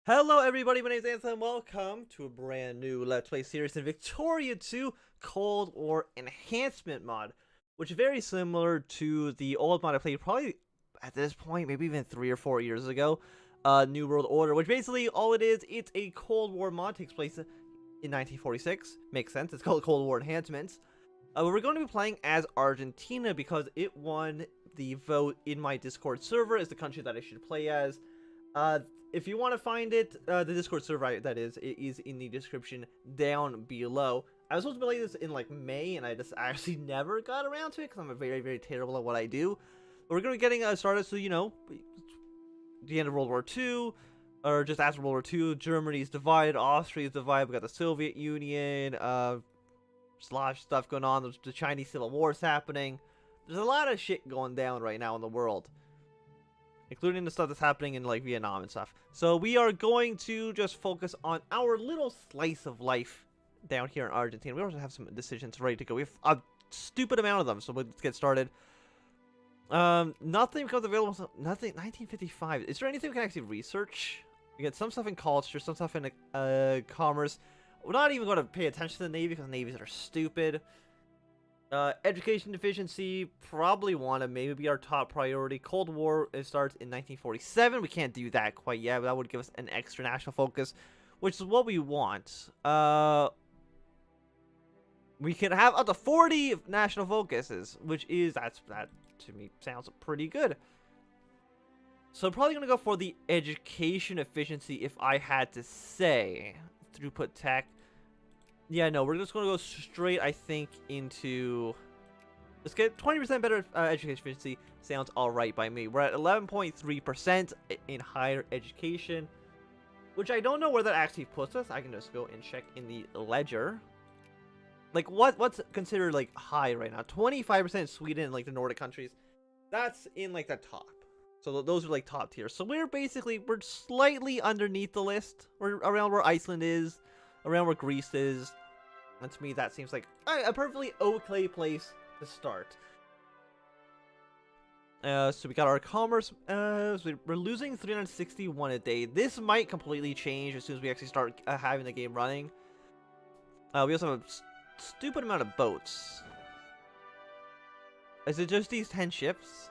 Hello everybody, my name is Anthony and welcome to a brand new Let's Play series in Victoria 2 Cold War Enhancement mod, which is very similar to the old mod I played probably at this point, maybe even 3 or 4 years ago, New World Order, which basically all it is, it's a Cold War mod, takes place in 1946, makes sense, it's called Cold War Enhancements. We're going to be playing as Argentina because it won the vote in my Discord server as the country that I should play as. If you want to find it, the Discord server, that is, it is in the description down below. I was supposed to play this in, like, May, and I just actually never got around to it, because I'm very, very terrible at what I do. But we're going to be getting started, so, you know, the end of World War II, or just after World War II, Germany's divided, Austria's divided, we got the Soviet Union, slash stuff going on, there's the Chinese Civil War's happening. There's a lot of shit going down right now in the world, including the stuff that's happening in, like, Vietnam and stuff. So we are going to just focus on our little slice of life down here in Argentina. We also have some decisions ready to go. We have a stupid amount of them, so let's get started. Nothing becomes available. Nothing. 1955. Is there anything we can actually research? We get some stuff in culture, some stuff in commerce. We're not even going to pay attention to the Navy because navies are stupid. Education deficiency, probably want to maybe be our top priority. Cold War, it starts in 1947. We can't do that quite yet, but that would give us an extra national focus, which is what we want. We can have up to 40 national focuses, which is, that to me sounds pretty good. So I'm probably going to go for the education efficiency if I had to say. Throughput tech. Yeah, no, we're just going to go straight, I think, into... Let's get 20% better education efficiency. Sounds alright by me. We're at 11.3% in higher education, which I don't know where that actually puts us. I can just go and check in the ledger. Like, what's considered, like, high right now? 25% in Sweden and, like, the Nordic countries. That's in, like, the top. So those are, like, top tier. So we're slightly underneath the list. We're around where Iceland is, around where Greece is. And to me, that seems like a perfectly okay place to start. So we got our commerce. So we're losing 361 a day. This might completely change as soon as we actually start having the game running. We also have a stupid amount of boats. Is it just these 10 ships?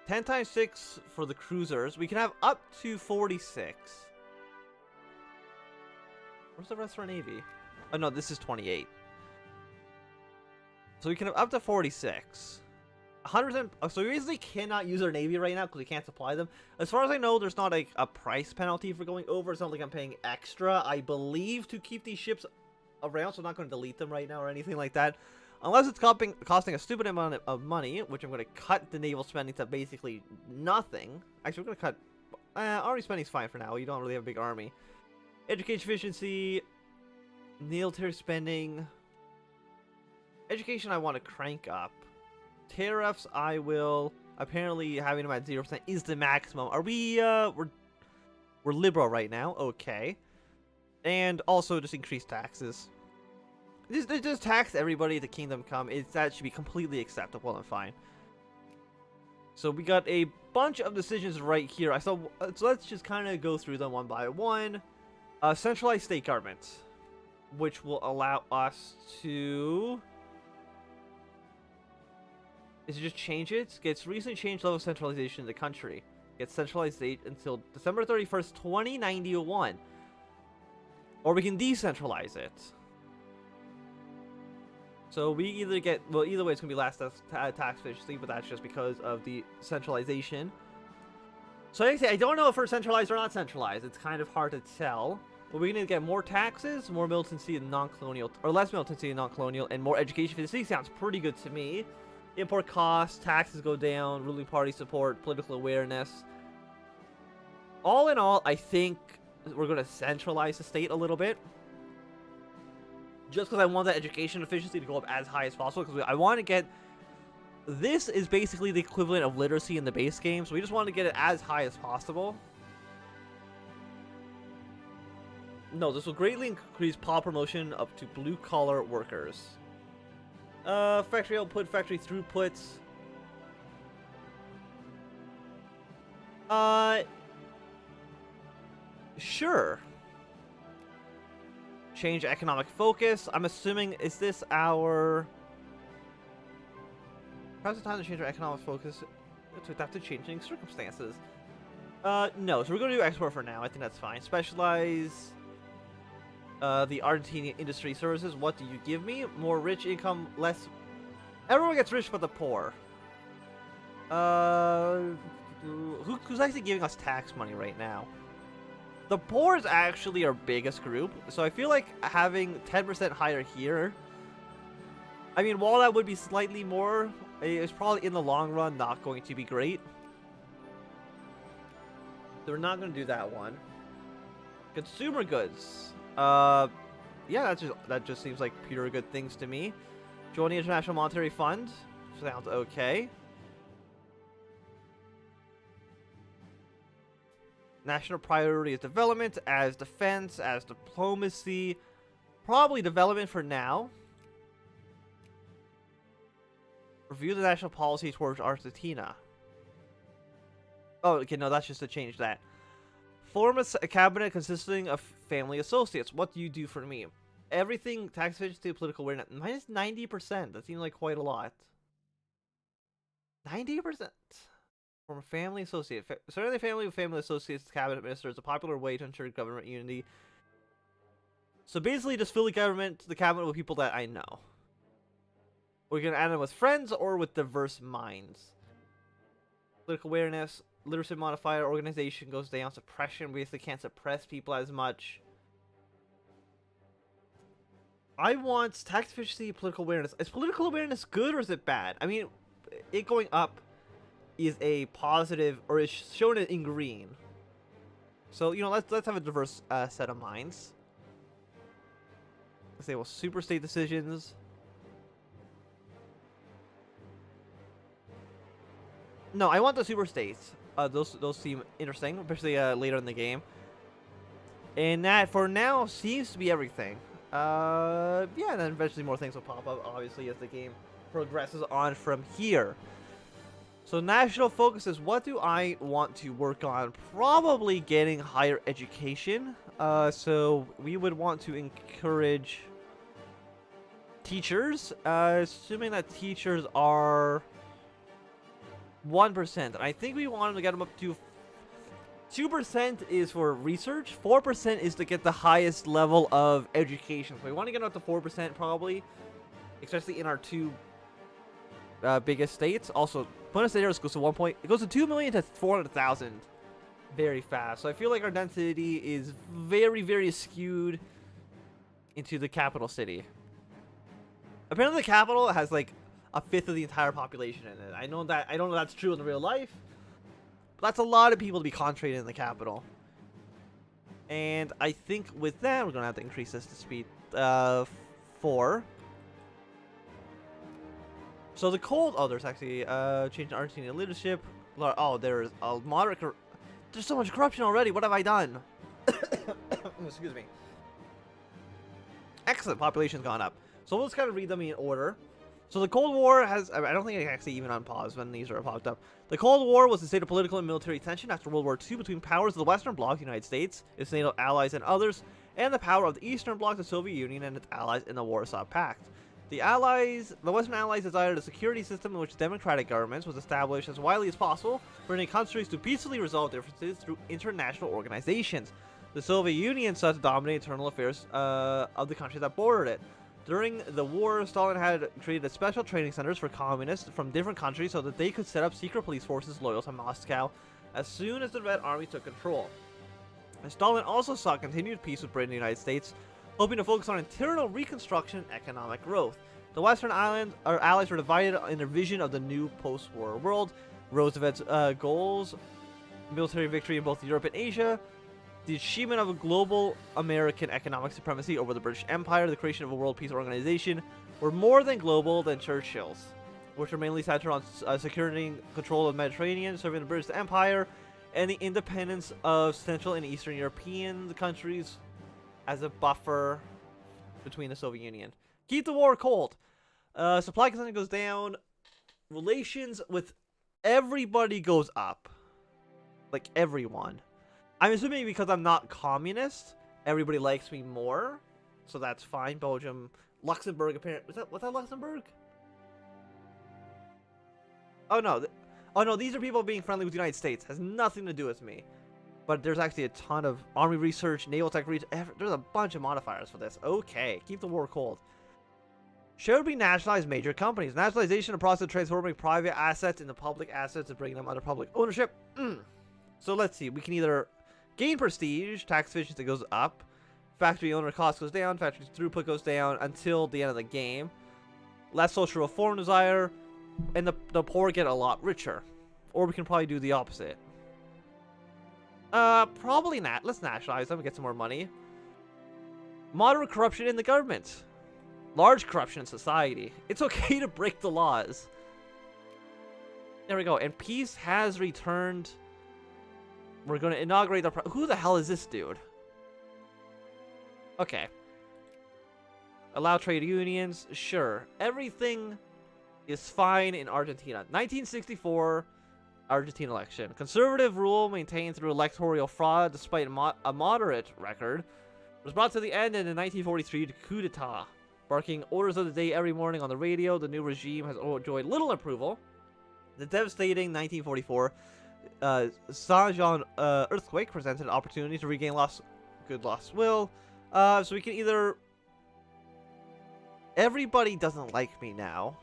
10 times 6 for the cruisers. We can have up to 46. Where's the rest of our navy? Oh no, this is 28. So we can have up to 46. 100%. So we basically cannot use our navy right now because we can't supply them. As far as I know, there's not like a price penalty for going over. It's not like I'm paying extra, I believe, to keep these ships around. So I'm not going to delete them right now or anything like that. Unless it's costing a stupid amount of money, which I'm going to cut the naval spending to basically nothing. Actually, we're going to cut... army spending's fine for now. You don't really have a big army. Education efficiency... Military spending. Education I want to crank up. Tariffs I will. Apparently having them at 0% is the maximum. Are we we're liberal right now. Okay. And also just increase taxes. Just tax everybody at the kingdom come. That should be completely acceptable and fine. So we got a bunch of decisions right here. So let's just kind of go through them one by one. Centralized state government, which will allow us to... Is it just change it? Gets recently changed level of centralization in the country. Gets centralized date until December 31st, 2091. Or we can decentralize it. So we either get... Well, either way it's going to be less tax efficiency, but that's just because of the centralization. So I don't know if we're centralized or not centralized. It's kind of hard to tell. But we're going to get more taxes, more militancy and non-colonial, or less militancy and non-colonial, and more education efficiency. Sounds pretty good to me. Import costs, taxes go down, ruling party support, political awareness. All in all, I think we're going to centralize the state a little bit. Just because I want that education efficiency to go up as high as possible. Because I want to get... This is basically the equivalent of literacy in the base game. So we just want to get it as high as possible. No, this will greatly increase pop promotion up to blue-collar workers. Factory output, factory throughputs. Sure. Change economic focus. I'm assuming, is this our... Perhaps it's time to change our economic focus to adapt to changing circumstances. No, so we're going to do export for now. I think that's fine. Specialize the Argentine industry services. What do you give me? More rich income, less... Everyone gets rich but the poor. Who's actually giving us tax money right now? The poor is actually our biggest group, so I feel like having 10% higher here... I mean, while that would be slightly more, it's probably in the long run not going to be great. So we're not going to do that one. Consumer goods. Yeah, that just seems like pure good things to me. Join the International Monetary Fund. Sounds okay. National priority is development, as defense, as diplomacy. Probably development for now. Review the national policy towards Argentina. Oh, okay, no, that's just to change that. Form a cabinet consisting of family associates. What do you do for me? Everything, tax efficiency, political awareness. Minus 90%. That seems like quite a lot. 90%. From a family associate. Certainly family with family associates, cabinet minister is a popular way to ensure government unity. So basically just fill the cabinet with people that I know. We're going to add them with friends or with diverse minds. Political awareness, literacy modifier, organization goes down, suppression, we basically can't suppress people as much. I want tax efficiency, political awareness. Is political awareness good or is it bad? I mean, it going up is a positive, or is shown in green. So, you know, let's have a diverse set of minds. Let's say, well, super state decisions. No, I want the super states. Those seem interesting, especially later in the game. And that, for now, seems to be everything. Yeah, and then eventually more things will pop up, obviously, as the game progresses on from here. So national focus is, what do I want to work on? Probably getting higher education. So we would want to encourage teachers, assuming that teachers are 1%. I think we want to get them up to 2% is for research. 4% is to get the highest level of education. So we want to get up to 4% probably, especially in our two biggest states. Also, Buenos Aires goes to 1 point. It goes to 2 million to 400,000 very fast. So I feel like our density is very, very skewed into the capital city. Apparently, the capital has like a fifth of the entire population in it. I don't know that's true in real life, but that's a lot of people to be concentrated in the capital. And I think with that, we're gonna have to increase this to speed 4. So the cold, oh, there's actually change in Argentine leadership. Oh, there's a moderate. There's so much corruption already. What have I done? Excuse me. Excellent, population's gone up. So let's kind of read them in order. So the Cold War has, I don't think I can actually even unpause when these are popped up. The Cold War was a state of political and military tension after World War II between powers of the Western Bloc, the United States, its NATO allies and others, and the power of the Eastern Bloc, the Soviet Union, and its allies in the Warsaw Pact. The Western Allies desired a security system in which democratic governments was established as widely as possible, permitting countries to peacefully resolve differences through international organizations. The Soviet Union sought to dominate internal affairs of the countries that bordered it. During the war, Stalin had created special training centers for communists from different countries so that they could set up secret police forces loyal to Moscow as soon as the Red Army took control. And Stalin also sought continued peace with Britain and the United States, hoping to focus on internal reconstruction and economic growth. The Western allies were divided in their vision of the new post-war world. Roosevelt's goals, military victory in both Europe and Asia, the achievement of a global American economic supremacy over the British Empire, the creation of a world peace organization, were more than global than Churchill's, which were mainly centered on securing control of the Mediterranean, serving the British Empire, and the independence of Central and Eastern European countries as a buffer between the Soviet Union. Keep the war cold. Supply consumption goes down. Relations with everybody goes up. Like everyone. I'm assuming because I'm not communist, everybody likes me more. So that's fine. Belgium, Luxembourg, apparently. Was that Luxembourg? Oh no. Oh no, these are people being friendly with the United States. Has nothing to do with me. But there's actually a ton of army research, naval tech research. There's a bunch of modifiers for this. Okay, keep the war cold. Should we nationalize major companies? Nationalization, a process of transforming private assets into public assets and bringing them under public ownership. So let's see. We can either gain prestige, tax efficiency goes up, factory owner cost goes down, factory throughput goes down until the end of the game. Less social reform desire, and the poor get a lot richer. Or we can probably do the opposite. Probably not. Let's nationalize them and get some more money. Moderate corruption in the government. Large corruption in society. It's okay to break the laws. There we go. And peace has returned. We're going to inaugurate the... Who the hell is this dude? Okay. Allow trade unions. Sure. Everything is fine in Argentina. 1964 Argentine election. Conservative rule maintained through electoral fraud despite a moderate record was brought to the end in the 1943 coup d'etat. Barking orders of the day every morning on the radio, the new regime has enjoyed little approval. The devastating 1944 Saint-Jean earthquake presented an opportunity to regain lost will. So we can either... Everybody doesn't like me now.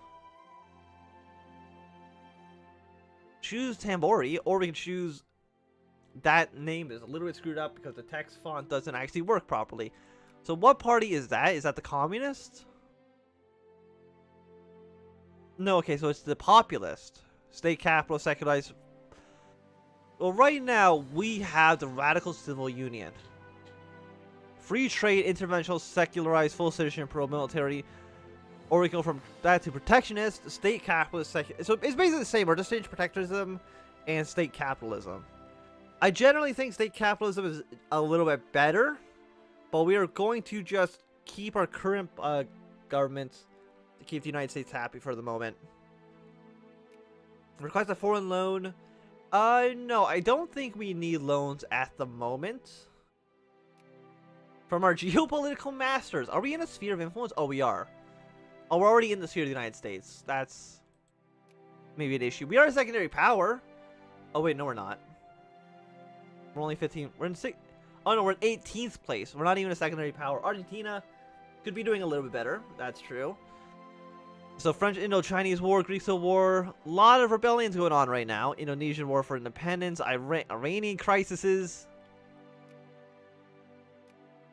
Choose Tambori, or we can choose... That name is a little bit screwed up because the text font doesn't actually work properly. So what party is that? Is that the communist? No, okay, so it's the populist. State capitalist, secularized. Well, right now, we have the radical civil union. Free trade, interventional, secularized, full citizen, pro-military. Or we go from that to protectionist, state capitalist, so it's basically the same. We're just changing protectionism and state capitalism. I generally think state capitalism is a little bit better. But we are going to just keep our current government to keep the United States happy for the moment. Request a foreign loan. No, I don't think we need loans at the moment. From our geopolitical masters. Are we in a sphere of influence? Oh, we are. Oh, we're already in the sphere of the United States. That's maybe an issue. We are a secondary power. Oh, wait, no, we're not. We're only 15. We're in 6. Oh no, we're in 18th place. We're not even a secondary power. Argentina could be doing a little bit better. That's true. So French Indo-Chinese War, Greek Civil War. A lot of rebellions going on right now. Indonesian War for Independence. Iranian crises.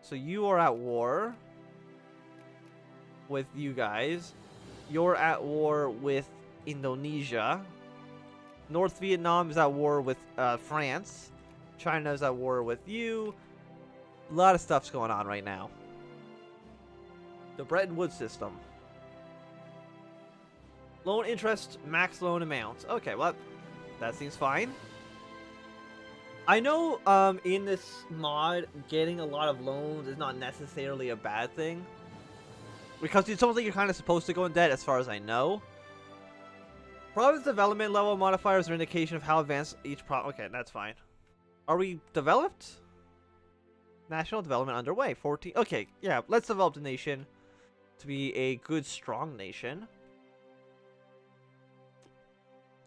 So you are at war with you guys. You're at war with Indonesia. North Vietnam is at war with France. China's at war with you. A lot of stuff's going on right now. The Bretton Woods system. Loan interest, max loan amount. Okay, well, that seems fine. I know in this mod, getting a lot of loans is not necessarily a bad thing. Because it's something you're kind of supposed to go in debt as far as I know. Province development level modifiers are an indication of how advanced each province... Okay, that's fine. Are we developed? National development underway. 14. Okay, yeah. Let's develop the nation to be a good, strong nation.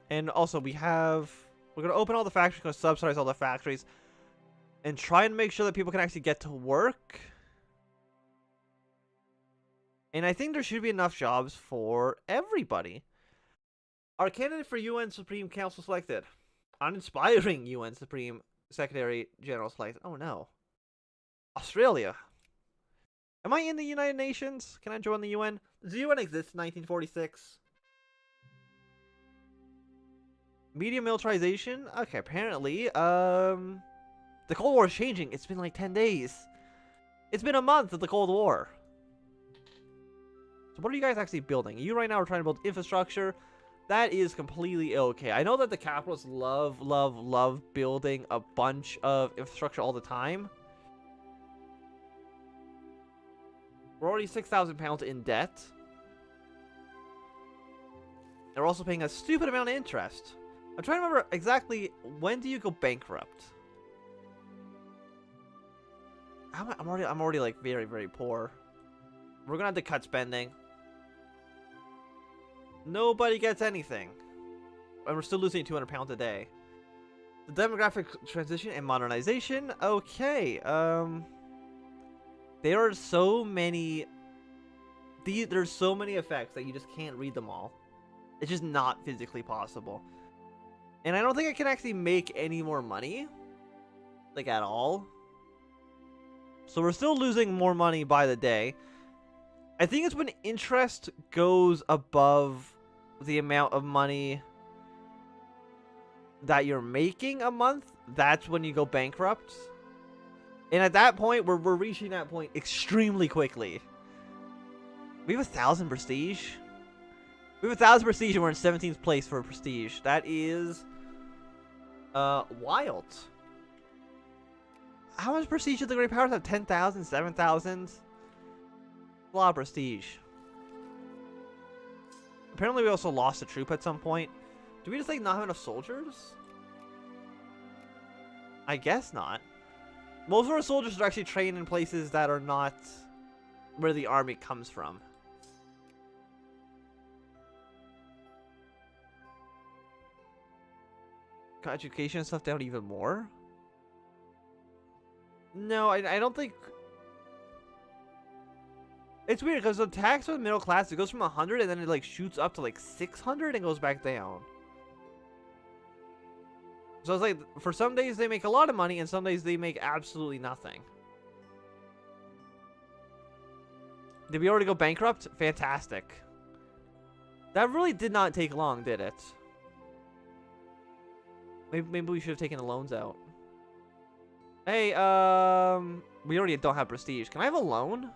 And also, we're going to open all the factories, going to subsidize all the factories, and try and make sure that people can actually get to work. And I think there should be enough jobs for everybody. Our candidate for UN Supreme Council selected. Uninspiring UN Supreme Secretary General selected. Oh no. Australia. Am I in the United Nations? Can I join the UN? Does the UN exist in 1946? Medium militarization? Okay, apparently. The Cold War is changing. It's been like 10 days. It's been a month of the Cold War. So what are you guys actually building? You right now are trying to build infrastructure. That is completely okay. I know that the capitalists love building a bunch of infrastructure all the time. We're already 6,000 pounds in debt. And we're also paying a stupid amount of interest. I'm trying to remember exactly when do you go bankrupt? I'm already like very, very poor. We're gonna have to cut spending. Nobody gets anything. And we're still losing 200 pounds a day. The demographic transition and modernization. Okay. There are so many. There's so many effects that you just can't read them all. It's just not physically possible. And I don't think I can actually make any more money. Like, at all. So we're still losing more money by the day. I think it's when interest goes above the amount of money that you're making a month. That's when you go bankrupt. And at that point, we're reaching that point extremely quickly. We have 1,000 prestige. We have 1,000 prestige and we're in 17th place for prestige. That is wild. How much prestige do the Great Powers have? 10,000? 7,000? A lot of prestige. Apparently we also lost a troop at some point. Do we just like not have enough soldiers? I guess not. Most of our soldiers are actually trained in places that are not where the army comes from. Got education stuff down even more? No, I don't think... It's weird because the tax for the middle class, it goes from 100 and then it like shoots up to like 600 and goes back down. So it's like, for some days they make a lot of money and some days they make absolutely nothing. Did we already go bankrupt? Fantastic. That really did not take long, did it? Maybe we should have taken the loans out. Hey, we already don't have prestige. Can I have a loan?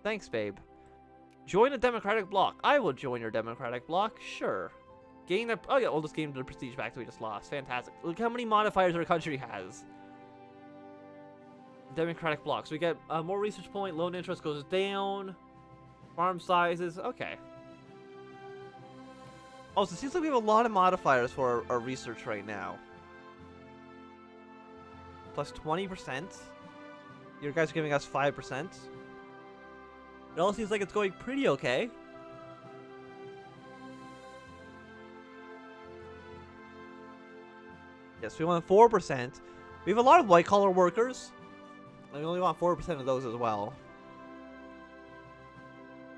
Thanks, babe. Join a democratic bloc. I will join your democratic bloc. Sure. Gain a... Oh, yeah, we'll just gain the prestige back that we just lost. Fantastic. Look how many modifiers our country has. Democratic bloc. So we get more research point. Loan interest goes down. Farm sizes. Okay. Oh, so it seems like we have a lot of modifiers for our research right now. Plus 20%. You guys are giving us 5%. It all seems like it's going pretty okay. Yes, we want 4%. We have a lot of white-collar workers. And we only want 4% of those as well.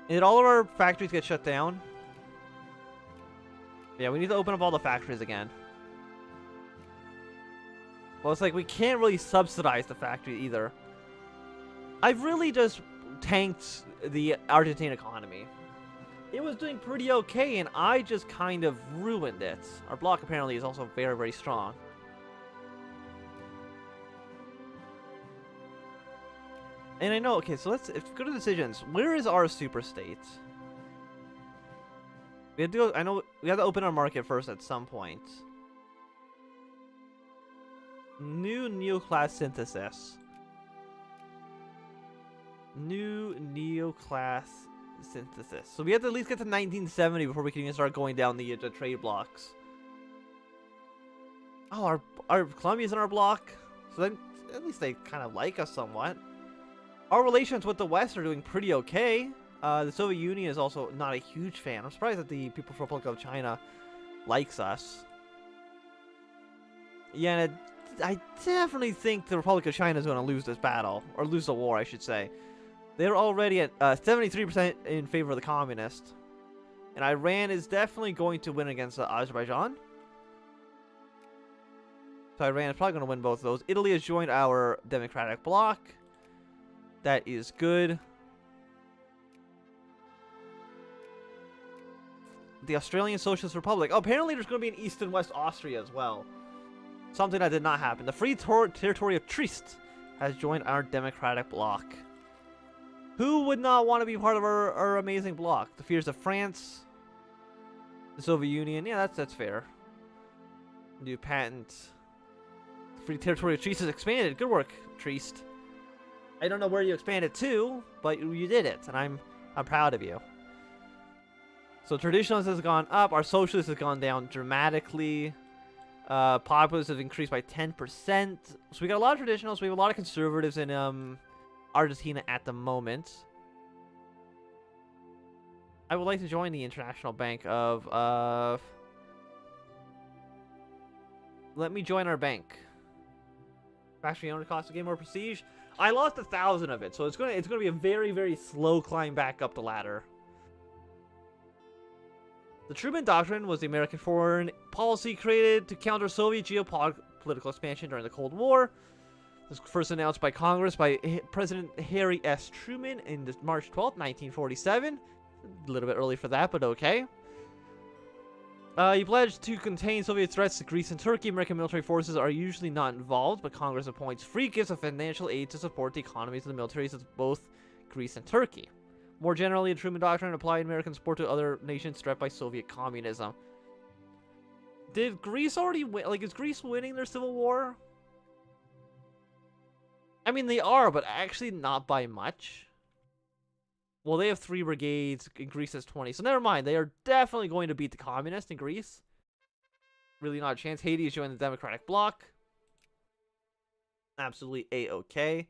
Did all of our factories get shut down? Yeah, we need to open up all the factories again. Well, it's like we can't really subsidize the factory either. I've really just tanked the Argentine economy. It was doing pretty okay, and I just kind of ruined it. Our bloc apparently is also very, very strong. And I know, okay, so if we go to decisions, where is our super state? We have to go, I know, we have to open our market first at some point. New neoclass synthesis. New neoclass synthesis. So we have to at least get to 1970 before we can even start going down the trade blocks. Oh, our Colombia's in our block. So then at least they kind of like us somewhat. Our relations with the West are doing pretty okay. The Soviet Union is also not a huge fan. I'm surprised that the People's Republic of China likes us. Yeah, and I definitely think the Republic of China is going to lose this battle. Or lose the war, I should say. They're already at 73% in favor of the communist. And Iran is definitely going to win against Azerbaijan. So Iran is probably going to win both of those. Italy has joined our democratic bloc. That is good. The Australian Socialist Republic. Oh, apparently there's going to be an East and West Austria as well. Something that did not happen. The Free Territory of Trieste has joined our democratic bloc. Who would not want to be part of our amazing bloc? The fears of France. The Soviet Union. Yeah, that's fair. New patent. The Free Territory of Trieste has expanded. Good work, Trieste. I don't know where you expanded to, but you did it, and I'm proud of you. So traditionalist has gone up. Our socialist has gone down dramatically. Populists have increased by 10%. So we got a lot of traditionals. We have a lot of conservatives in Argentina at the moment. I would like to join the International Bank of let me join our bank. Factory owner cost to gain more prestige. I lost 1,000 of it, so it's gonna be a very, very slow climb back up the ladder. The Truman Doctrine was the American foreign policy created to counter Soviet geopolitical expansion during the Cold War. This was first announced by Congress by President Harry S. Truman in March 12, 1947. A little bit early for that, but okay. He pledged to contain Soviet threats to Greece and Turkey. American military forces are usually not involved, but Congress appoints free gifts of financial aid to support the economies of the militaries of both Greece and Turkey. More generally, the Truman Doctrine applied American support to other nations threatened by Soviet communism. Did Greece already win? Like, is Greece winning their civil war? I mean, they are, but actually not by much. Well, they have 3 brigades, and Greece has 20. So never mind, they are definitely going to beat the communists in Greece. Really not a chance. Haiti is joining the Democratic Bloc. Absolutely A-okay.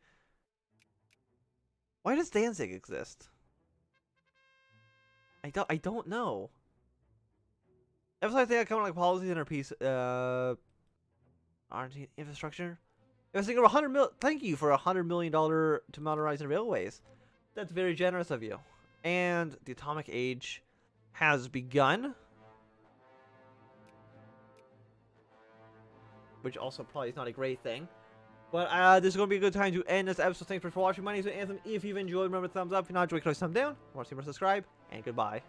Why does Danzig exist? I don't know. Every time I think I come like policies in our piece, Argentine infrastructure. I was thinking of $100 million. Thank you for $100 million to modernize the railways. That's very generous of you. And the atomic age has begun, which also probably is not a great thing. But this is going to be a good time to end this episode. Thanks for watching. My name is Anthem. If you've enjoyed, remember thumbs up. If you're not enjoying, click thumbs down. Want to see more, subscribe. And goodbye.